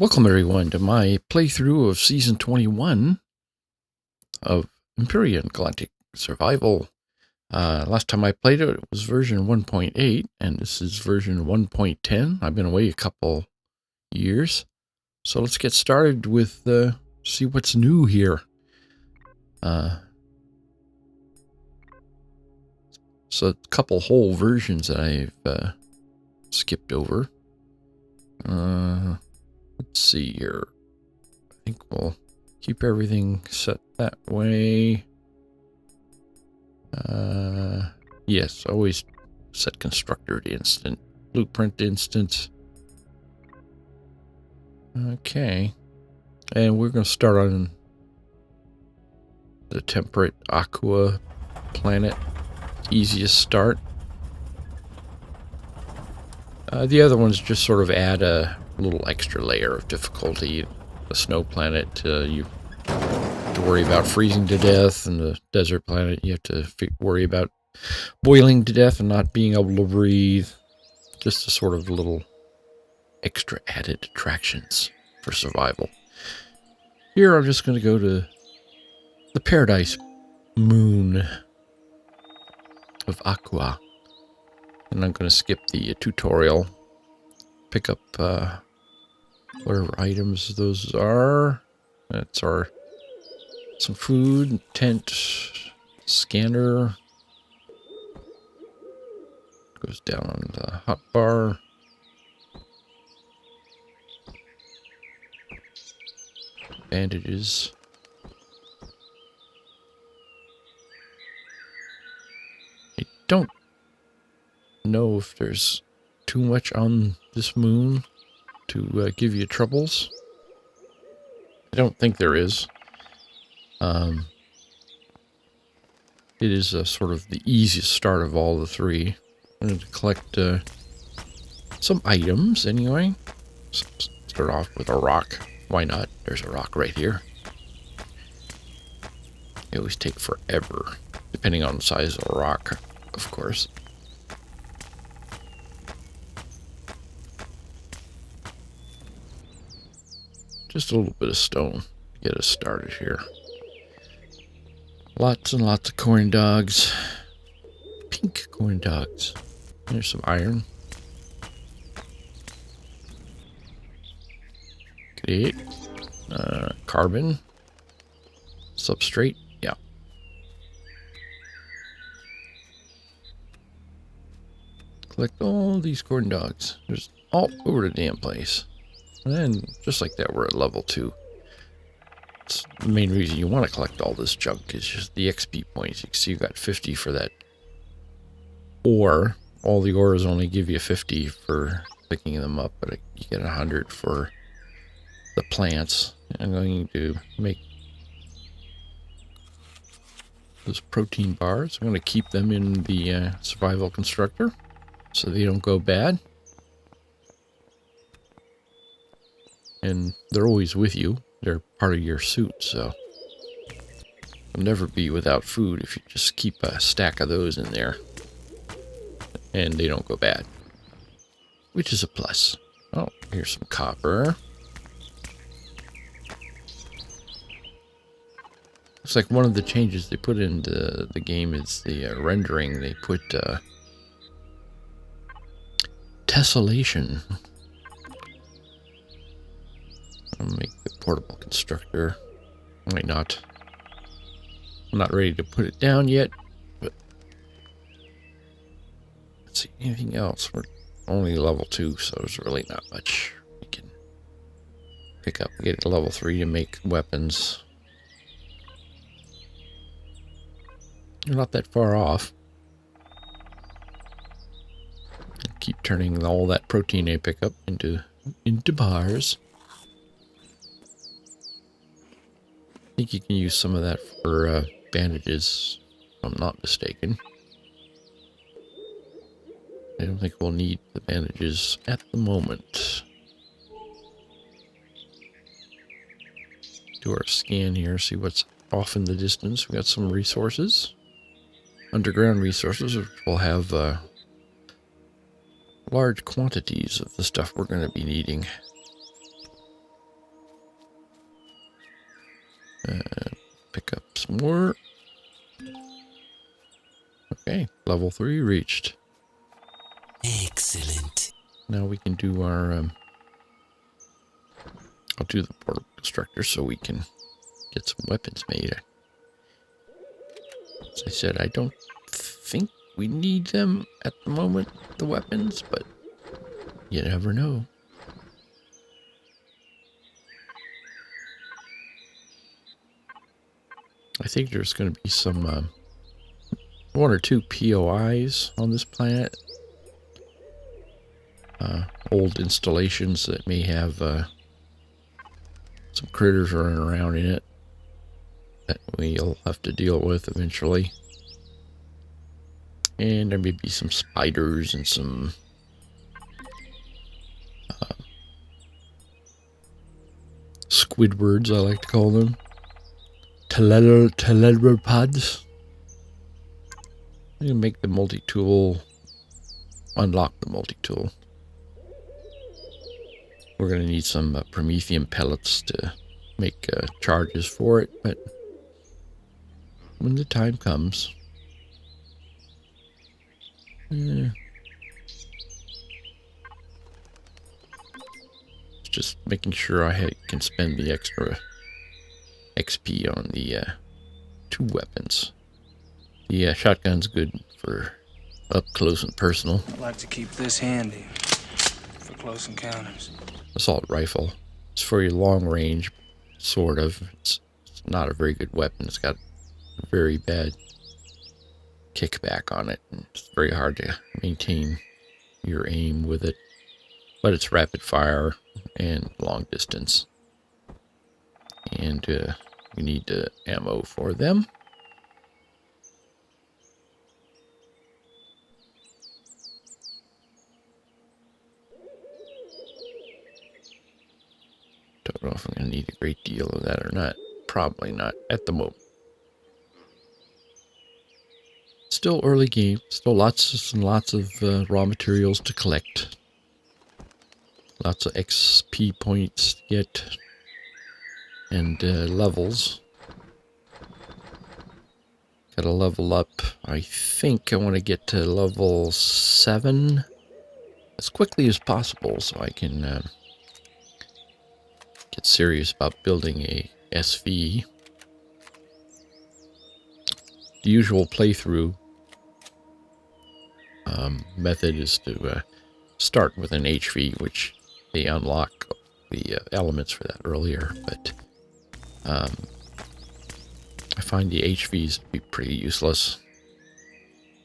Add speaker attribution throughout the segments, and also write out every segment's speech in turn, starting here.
Speaker 1: Welcome everyone to my playthrough of Season 21 of Empyrion Galactic Survival. Last time I played it was version 1.8, and this is version 1.10. I've been away a couple years, so let's get started with see what's new here. So a couple whole versions that I've skipped over. Let's see here. I think we'll keep everything set that way. Yes, always set constructor to instant, blueprint instant. Okay. And we're going to start on the temperate aqua planet. Easiest start. The other ones just sort of add a little extra layer of difficulty. The snow planet, you have to worry about freezing to death, and the desert planet, you have to worry about boiling to death and not being able to breathe. Just a sort of little extra added attractions for survival. Here I'm just going to go to the paradise moon of Aqua. And I'm going to skip the tutorial. Pick up whatever items those are. That's some food, tent, scanner. Goes down on the hot bar. Bandages. I don't know if there's too much on this moon to give you troubles. I don't think there is. It is sort of the easiest start of all the three. I'm going to collect some items anyway. Start off with a rock. Why not? There's a rock right here. They always take forever, depending on the size of the rock, of course. Just a little bit of stone to get us started here. Lots and lots of corn dogs. Pink corn dogs. There's some iron. Great. Carbon. Substrate. Yeah. Collect all these corn dogs. There's all over the damn place. And then, just like that, we're at level 2. It's the main reason you want to collect all this junk is just the XP points. You can see you got 50 for that ore. All the ores only give you 50 for picking them up, but you get 100 for the plants. I'm going to make those protein bars. I'm going to keep them in the survival constructor so they don't go bad. And they're always with you. They're part of your suit, so you'll never be without food if you just keep a stack of those in there. And they don't go bad, which is a plus. Oh, here's some copper. Looks like one of the changes they put into the game is the rendering. They put tessellation. I'll make the portable constructor. Might not. I'm not ready to put it down yet, but let's see, anything else? We're only level 2, so there's really not much we can pick up. Get to level 3 to make weapons. You're not that far off. Keep turning all that protein I pick up into bars. I think you can use some of that for bandages, if I'm not mistaken. I don't think we'll need the bandages at the moment. Do our scan here, see what's off in the distance. We got some resources. Underground resources, which will have large quantities of the stuff we're going to be needing. some more. Okay, level 3 reached.
Speaker 2: Excellent.
Speaker 1: Now we can do our, I'll do the portable constructor so we can get some weapons made. As I said, I don't think we need them at the moment, the weapons, but you never know. I think there's going to be some, one or two POIs on this planet. Old installations that may have some critters running around in it that we'll have to deal with eventually. And there may be some spiders and some Squidwards, I like to call them. Teleropods. You can make the multi-tool, unlock the multi-tool. We're going to need some Promethean pellets to make charges for it, but when the time comes. Just making sure I can spend the extra XP on the two weapons. The shotgun's good for up close and personal.
Speaker 3: I'd like to keep this handy for close encounters.
Speaker 1: Assault rifle. It's for your long range, sort of. It's not a very good weapon. It's got a very bad kickback on it. And it's very hard to maintain your aim with it. But it's rapid fire and long distance. And we need ammo for them. Don't know if I'm going to need a great deal of that or not. Probably not at the moment. Still early game. Still lots and lots of raw materials to collect. Lots of XP points to get. And levels. Gotta level up. I think I want to get to level 7 as quickly as possible so I can get serious about building a SV. The usual playthrough method is to start with an HV, which they unlock the elements for that earlier, but I find the HVs to be pretty useless.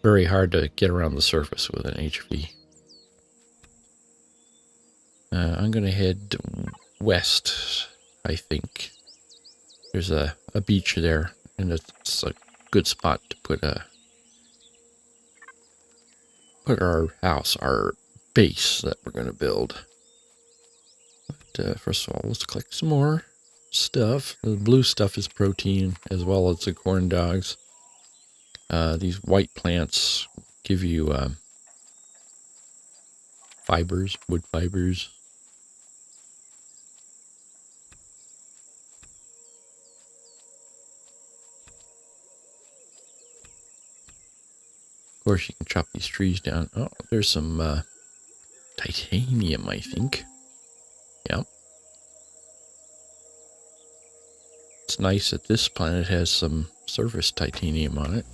Speaker 1: Very hard to get around the surface with an HV. I'm going to head west, I think. There's a beach there, and it's a good spot to put our house, our base that we're going to build. But first of all, let's collect some more stuff. The blue stuff is protein, as well as the corn dogs. These white plants give you fibers, wood fibers. Of course, you can chop these trees down. Oh, there's some titanium, I think. Yep. It's nice that this planet has some surface titanium on it.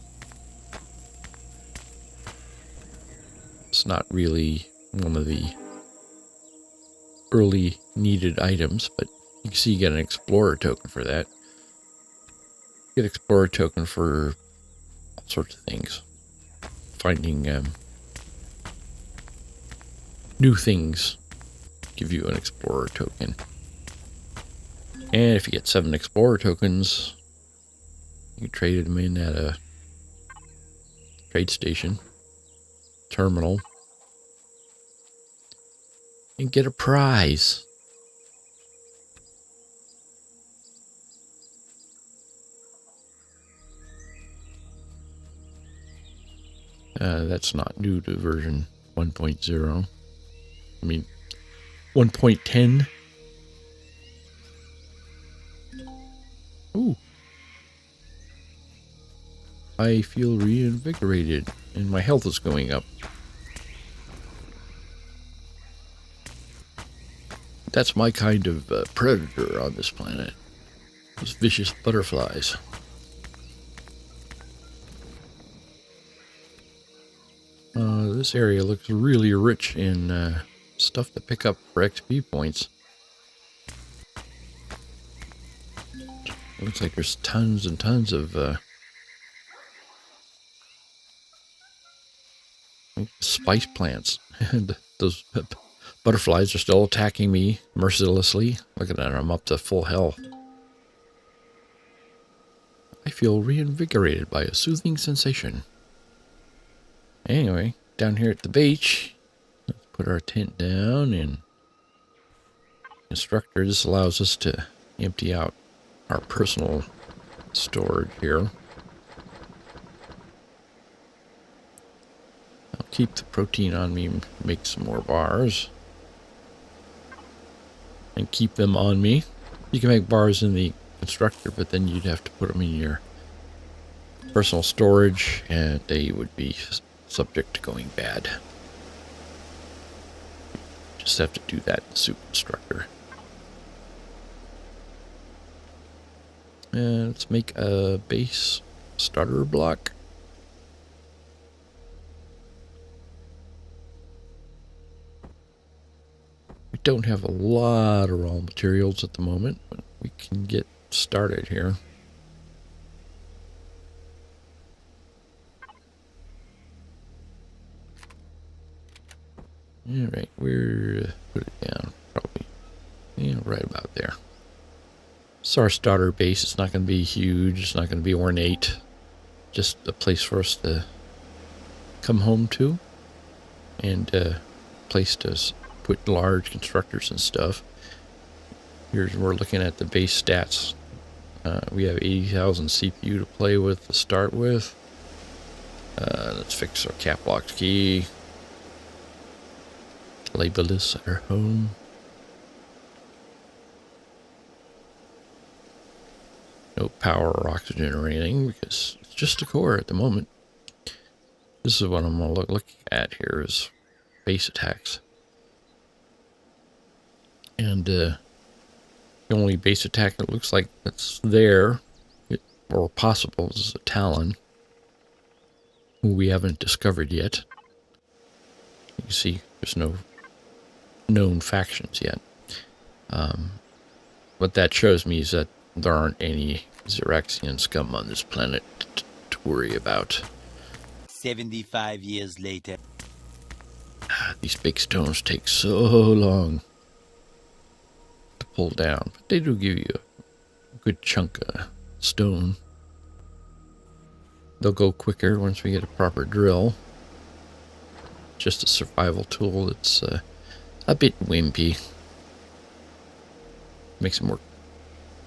Speaker 1: It's not really one of the early needed items, but you can see you get an explorer token for that. You get explorer token for all sorts of things. Finding new things give you an explorer token. And if you get 7 explorer tokens, you can trade them in at a trade station, terminal, and get a prize. That's not new to version 1.0. I mean, 1.10. Ooh. I feel reinvigorated and my health is going up. That's my kind of predator on this planet. Those vicious butterflies. This area looks really rich in stuff to pick up for XP points. Looks like there's tons and tons of spice plants. And those butterflies are still attacking me mercilessly. Look at that, I'm up to full health. I feel reinvigorated by a soothing sensation. Anyway, down here at the beach, let's put our tent down and constructor. This allows us to empty out our personal storage here. I'll keep the protein on me and make some more bars. And keep them on me. You can make bars in the constructor, but then you'd have to put them in your personal storage and they would be subject to going bad. Just have to do that in the soup constructor. And let's make a base starter block. We don't have a lot of raw materials at the moment, but we can get started here. All right, we're put it down probably, yeah, right about there. It's our starter base. It's not going to be huge. It's not going to be ornate. Just a place for us to come home to, and a place to put large constructors and stuff. Here's we're looking at the base stats. We have 80,000 CPU to play with to start with. Let's fix our cap lock key. Label this at our home. No power or oxygen or anything because it's just a core at the moment. This is what I'm going to look at here is base attacks. And the only base attack that looks like that's there or possible is a Talon, who we haven't discovered yet. You can see there's no known factions yet. What that shows me is that there aren't any Xeraxian scum on this planet to worry about.
Speaker 2: 75 years later.
Speaker 1: These big stones take so long to pull down, but they do give you a good chunk of stone. They'll go quicker once we get a proper drill. Just a survival tool that's a bit wimpy. Make some more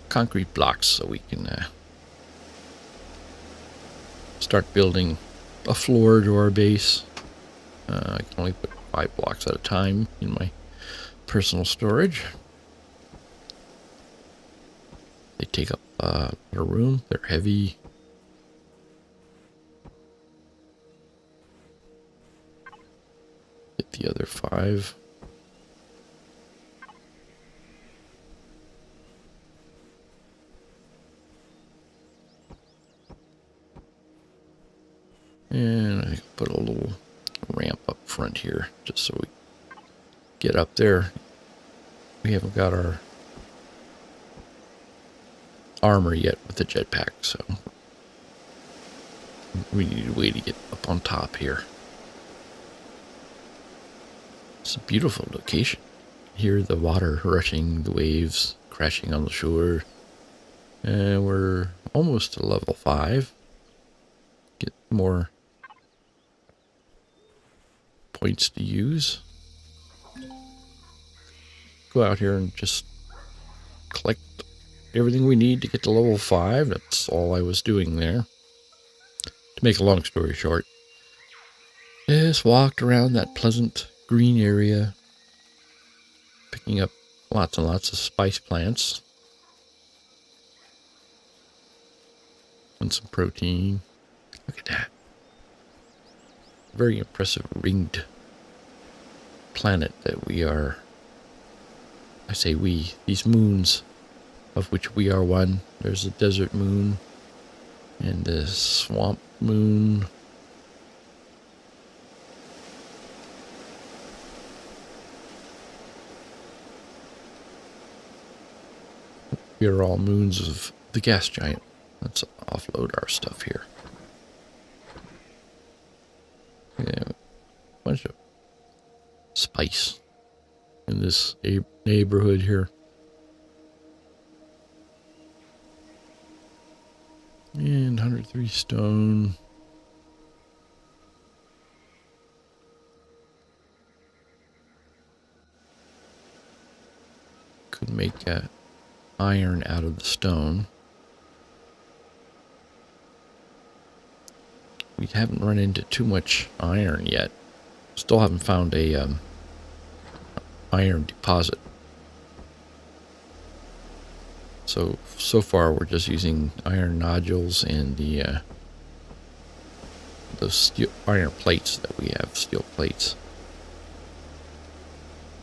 Speaker 1: concrete blocks so we can start building a floor to our base. I can only put 5 blocks at a time in my personal storage. They take up a room. They're heavy. Get the other 5. And I put a little ramp up front here just so we get up there. We haven't got our armor yet with the jetpack, so we need a way to get up on top here. It's a beautiful location. Hear the water rushing, the waves crashing on the shore. And we're almost to level 5. Get more points to use. Go out here and just collect everything we need to get to level 5. That's all I was doing there. To make a long story short, just walked around that pleasant green area, picking up lots and lots of spice plants and some protein. Look at that. Very impressive ringed planet that we are. I say we, these moons, of which we are one. There's a desert moon and the swamp moon. We are all moons of the gas giant. Let's offload our stuff here. Yeah, bunch of spice in this neighborhood here. And 103 stone. Could make iron out of the stone. We haven't run into too much iron yet. Still haven't found a iron deposit. So far we're just using iron nodules and the those steel iron plates that we have, steel plates.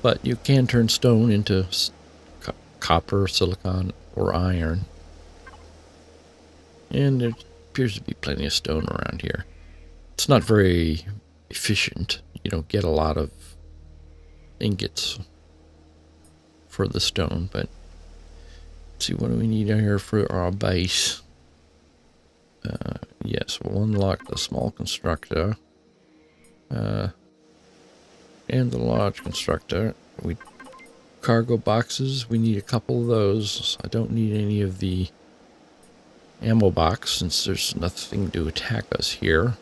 Speaker 1: But you can turn stone into copper, silicon, or iron. And there appears to be plenty of stone around here. It's not very efficient. You don't get a lot of ingots for the stone, but let's see, what do we need here for our base? Yes, we'll unlock the small constructor and the large constructor. Cargo boxes, we need a couple of those. I don't need any of the ammo box since there's nothing to attack us here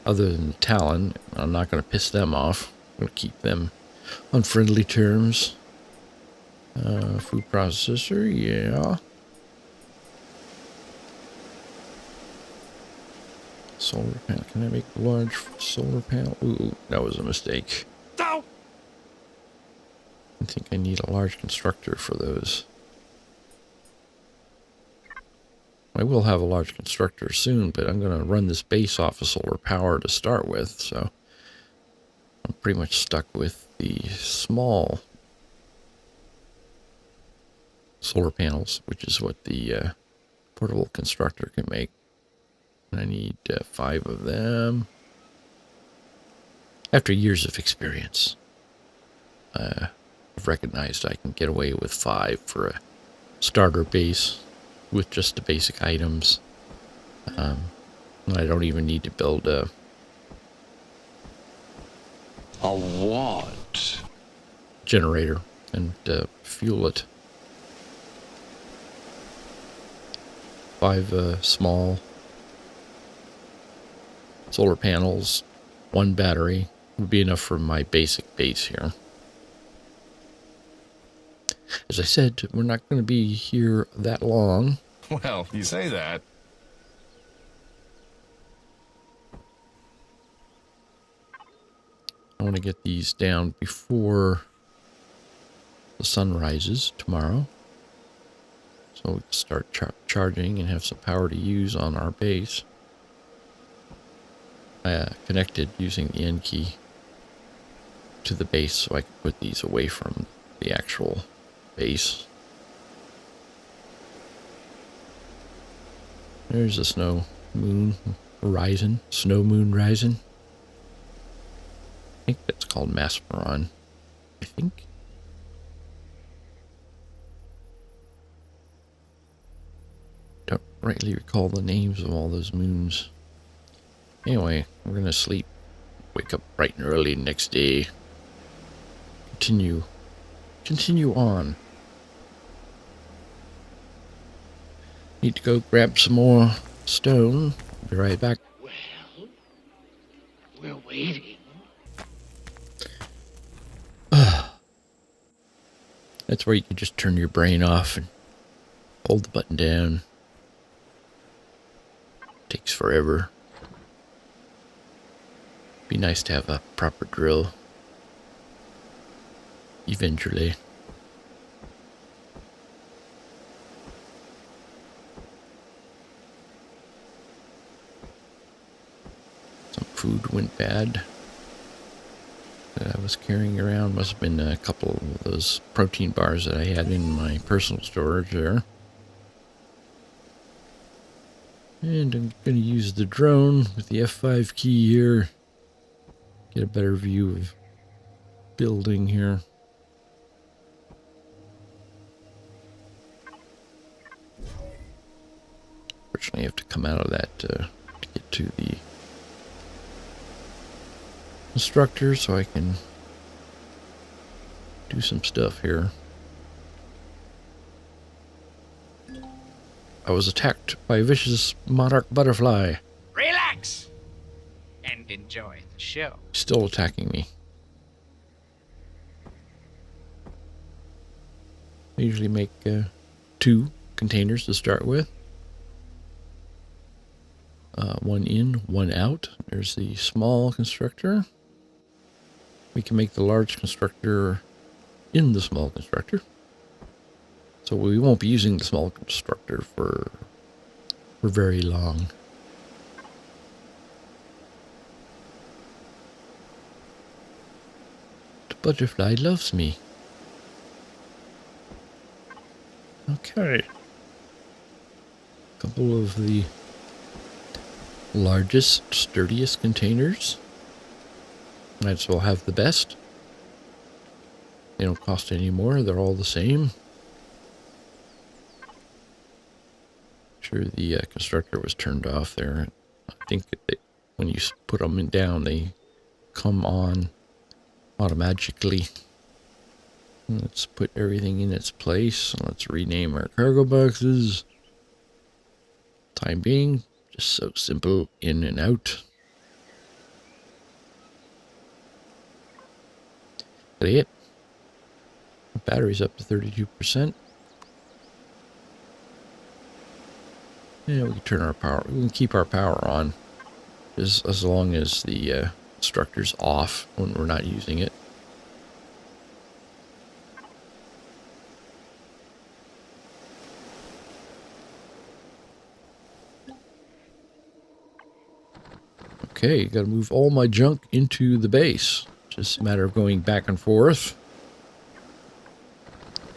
Speaker 1: other than the Talon. I'm not going to piss them off. I'm going to keep them on friendly terms. Food processor, yeah. Solar panel. Can I make a large solar panel? Ooh, that was a mistake. No! I think I need a large constructor for those. I will have a large constructor soon, but I'm going to run this base off of solar power to start with, so I'm pretty much stuck with the small solar panels, which is what the portable constructor can make. And I need 5 of them. After years of experience, I've recognized I can get away with 5 for a starter base with just the basic items. I don't even need to build a
Speaker 4: what?
Speaker 1: Generator and fuel it. 5 small solar panels, 1 battery would be enough for my basic base here. As I said, we're not going to be here that long.
Speaker 4: Well, you say that.
Speaker 1: I want to get these down before the sun rises tomorrow, so we can start charging and have some power to use on our base. I connected using the N key to the base so I can put these away from the actual base. There's a snow moon rising, snow moon rising. I think that's called Masperon, I think. Don't rightly recall the names of all those moons. Anyway, we're gonna sleep, wake up bright and early next day, continue on. Need to go grab some more stone. Be right back.
Speaker 5: Well, we're waiting.
Speaker 1: That's where you can just turn your brain off and hold the button down. Takes forever. Be nice to have a proper drill eventually. food went bad that I was carrying around. Must have been a couple of those protein bars that I had in my personal storage there. And I'm going to use the drone with the F5 key here. Get a better view of building here. Fortunately, I have to come out of that to get to the constructor so I can do some stuff here. I was attacked by a vicious monarch butterfly.
Speaker 4: Relax and enjoy the show.
Speaker 1: Still attacking me. I usually make 2 containers to start with. One in, one out. There's the small constructor. We can make the large constructor in the small constructor. So we won't be using the small constructor for very long. The butterfly loves me. Okay. A couple of the largest, sturdiest containers. Might as well have the best. They don't cost any more. They're all the same. Sure, the constructor was turned off there. I think when you put them down, they come on automatically. Let's put everything in its place. Let's rename our cargo boxes. Time being, just so simple, in and out. That's it. The battery's up to 32%. Yeah, we can turn our power. We can keep our power on as long as the constructor's off when we're not using it. Okay, got to move all my junk into the base. Just a matter of going back and forth.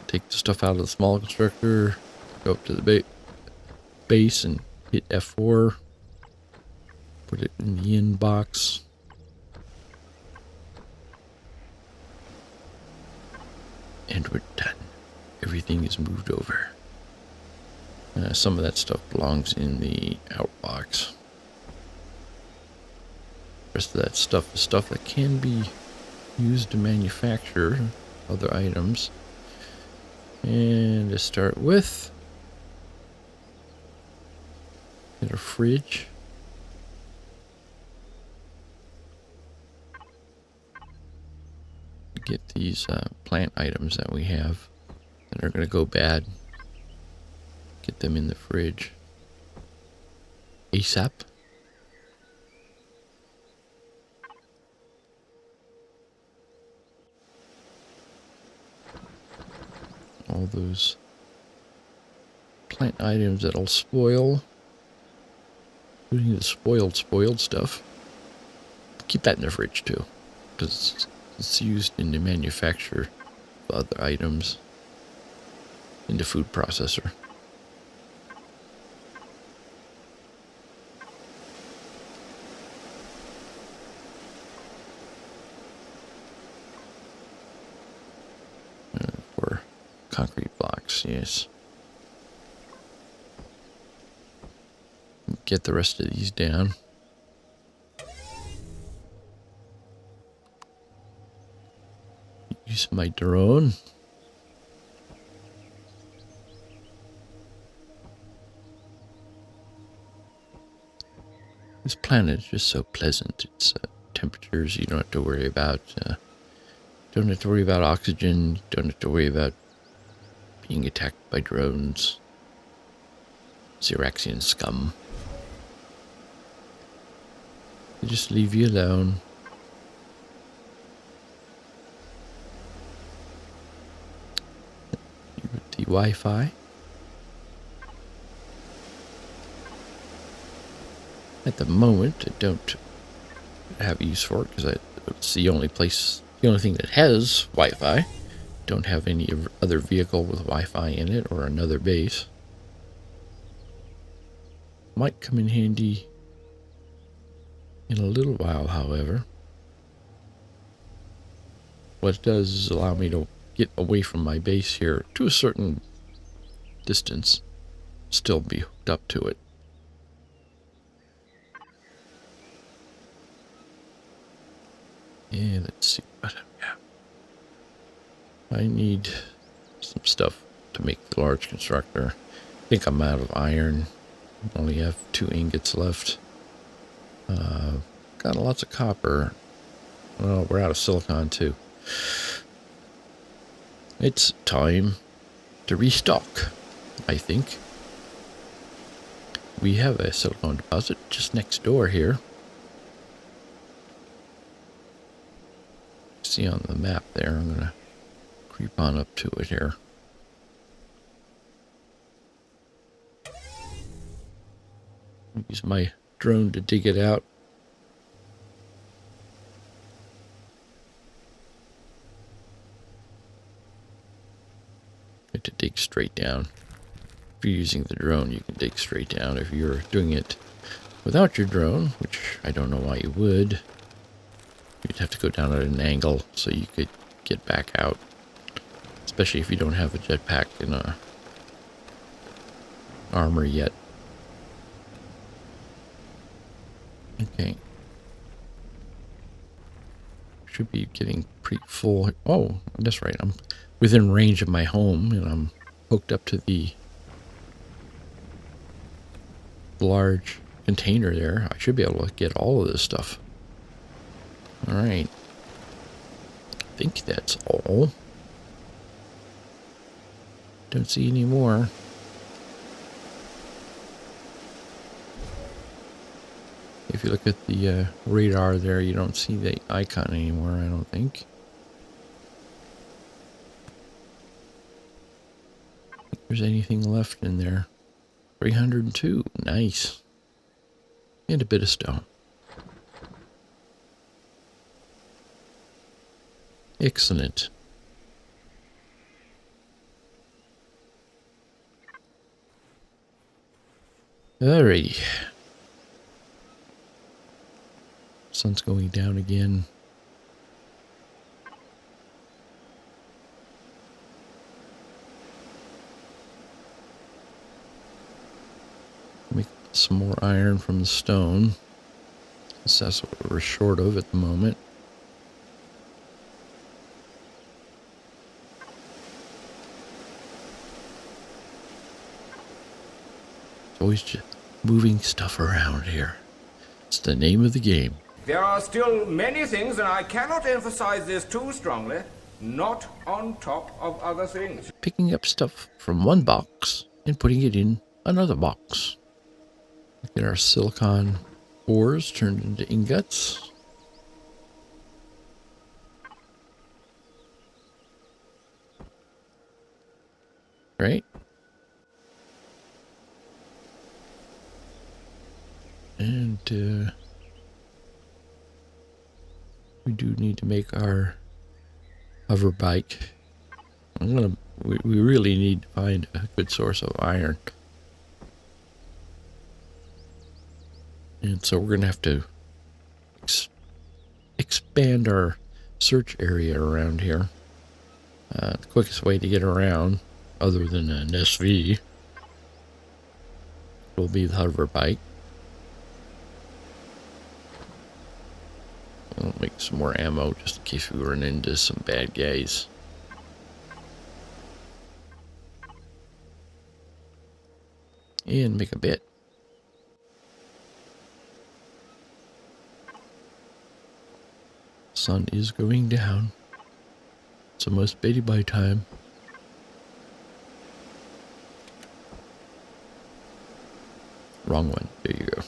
Speaker 1: Take the stuff out of the small constructor, go up to the base and hit F4. Put it in the inbox. And we're done. Everything is moved over. Some of that stuff belongs in the outbox. The rest of that stuff is stuff that can be used to manufacture other items. And to start with, get a fridge. Get these plant items that we have that are going to go bad. Get them in the fridge ASAP. All those plant items that'll spoil, including the spoiled stuff. Keep that in the fridge too, because it's used in the manufacture of other items in the food processor. For concrete blocks, yes. Get the rest of these down. Use my drone. This planet is just so pleasant. It's temperatures you don't have to worry about. Don't have to worry about oxygen. Don't have to worry about being attacked by drones. Xeraxian scum. They just leave you alone. The Wi-Fi. At the moment, I don't have use for it because it's the only thing that has Wi-Fi. Don't have any other vehicle with Wi-Fi in it or another base. Might come in handy in a little while, however. What it does is allow me to get away from my base here to a certain distance, still be hooked up to it. Yeah, let's see what I have. I need some stuff to make the large constructor. I think I'm out of iron. Only have 2 ingots left. Got lots of copper. Well, we're out of silicon too. It's time to restock, I think. We have a silicon deposit just next door here. See on the map there, I'm going to creep on up to it here. Use my drone to dig it out. To dig straight down. If you're using the drone, you can dig straight down. If you're doing it without your drone, which I don't know why you would, you'd have to go down at an angle so you could get back out. Especially if you don't have a jetpack and a armor yet. Okay. Should be getting pretty full. Oh, that's right. I'm within range of my home, and I'm hooked up to the large container there. I should be able to get all of this stuff. All right. I think that's all. Don't see any more. If you look at the radar there, you don't see the icon anymore, I don't think. There's anything left in there. 302. Nice. And a bit of stone. Excellent. Alrighty. Sun's going down again. Make some more iron from the stone. That's what we're short of at the moment. It's always just moving stuff around here. It's the name of the game.
Speaker 6: There are still many things, and I cannot emphasize this too strongly, not on top of other things.
Speaker 1: Picking up stuff from one box and putting it in another box. Get our silicon ores turned into ingots. Right? And we do need to make our hover bike. We really need to find a good source of iron. And so we're going to have to expand our search area around here. The quickest way to get around, other than an SV, will be the hover bike. I'll make some more ammo just in case we run into some bad guys. And make a bit. Sun is going down. It's almost baby time. Wrong one. There you go.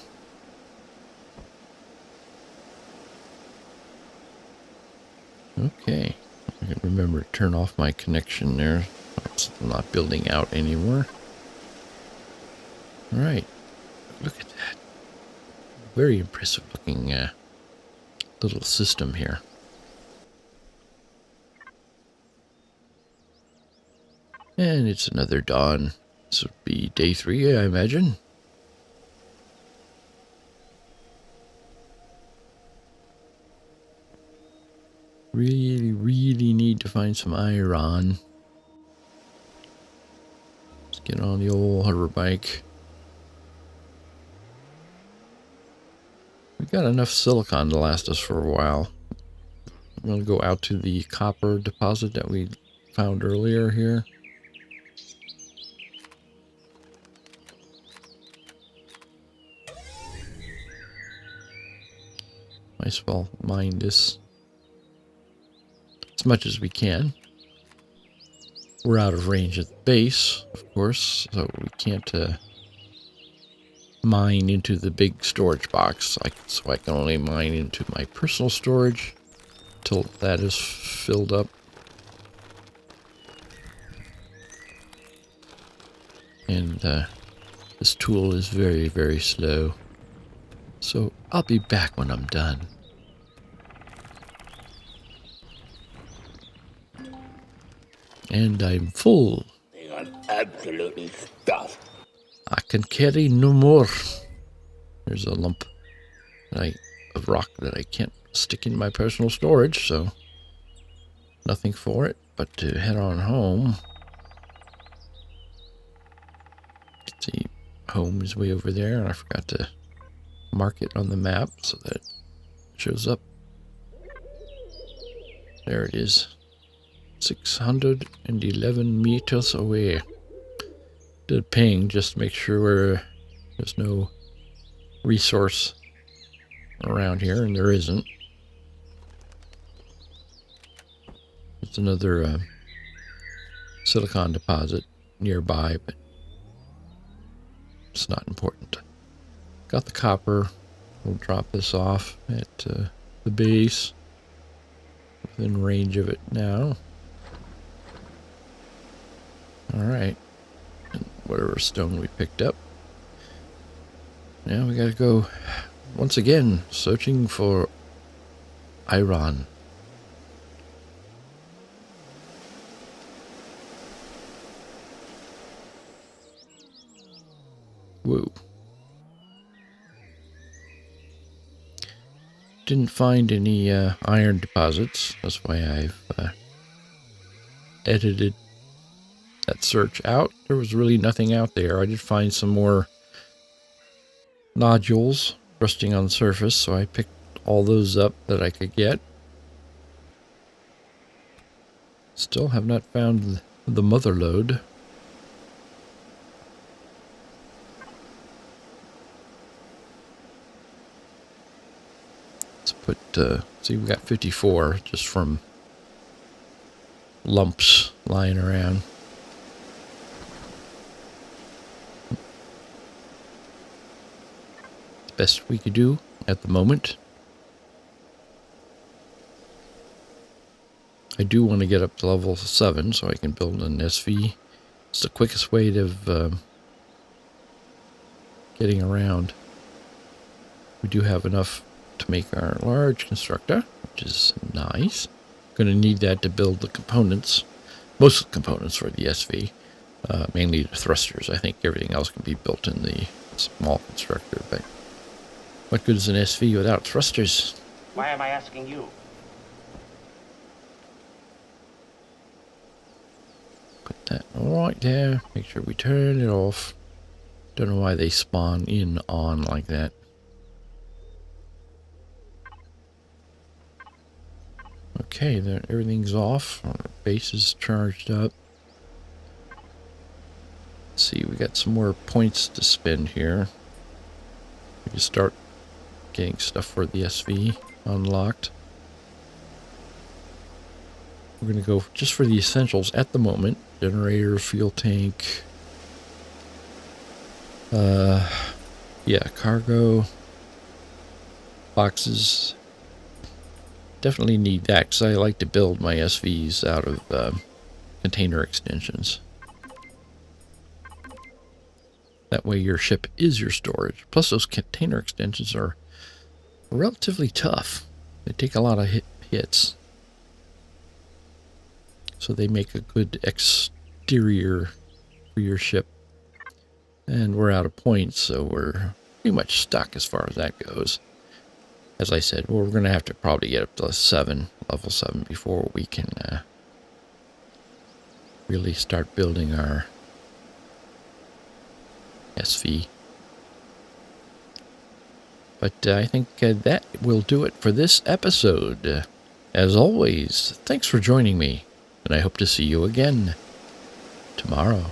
Speaker 1: Okay. I can remember to turn off my connection there. It's not building out anymore. Alright. Look at that. Very impressive looking little system here. And it's another dawn. This would be day 3, I imagine. Really need to find some iron. Let's get on the old hover bike. We've got enough silicon to last us for a while. I'm going to go out to the copper deposit that we found earlier here. Might as well mine this as much as we can. We're out of range at the base, of course, so we can't mine into the big storage box. So I can only mine into my personal storage till that is filled up. And this tool is very slow. So I'll be back when I'm done. And I'm full.
Speaker 5: They are absolutely stuffed.
Speaker 1: I can carry no more. There's a lump of rock that I can't stick in my personal storage, so nothing for it but to head on home. See, home is way over there, and I forgot to mark it on the map so that it shows up. There it is. 611 meters away. Did a ping just to make sure there's no resource around here, and there isn't. There's another silicon deposit nearby, but it's not important. Got the copper. We'll drop this off at the base. Within range of it now. Alright. And whatever stone we picked up. Now we gotta go once again searching for iron. Whoa. Didn't find any iron deposits. That's why I've edited that search out. There was really nothing out there. I did find some more nodules resting on the surface, so I picked all those up that I could get. Still have not found the mother lode. Let's put, see, we got 54 just from lumps lying around. Best we could do at the moment. I do want to get up to level 7 so I can build an SV. It's the quickest way of getting around. We do have enough to make our large constructor, which is nice. Going to need that to build the components, most of the components for the SV, mainly the thrusters. I think everything else can be built in the small constructor, but what good is an SV without thrusters?
Speaker 7: Why am I asking you?
Speaker 1: Put that right there. Make sure we turn it off. Don't know why they spawn in on like that. Okay, then everything's off. Our base is charged up. Let's see, we got some more points to spend here. We can start getting stuff for the SV unlocked. We're going to go just for the essentials at the moment. Generator, fuel tank. Yeah, cargo. Boxes. Definitely need that because I like to build my SVs out of container extensions. That way your ship is your storage. Plus those container extensions are relatively tough. They take a lot of hits. So they make a good exterior for your ship. And we're out of points, so we're pretty much stuck as far as that goes. As I said, we're going to have to probably get up to level 7, before we can really start building our SV. But I think that will do it for this episode. As always, thanks for joining me, and I hope to see you again tomorrow.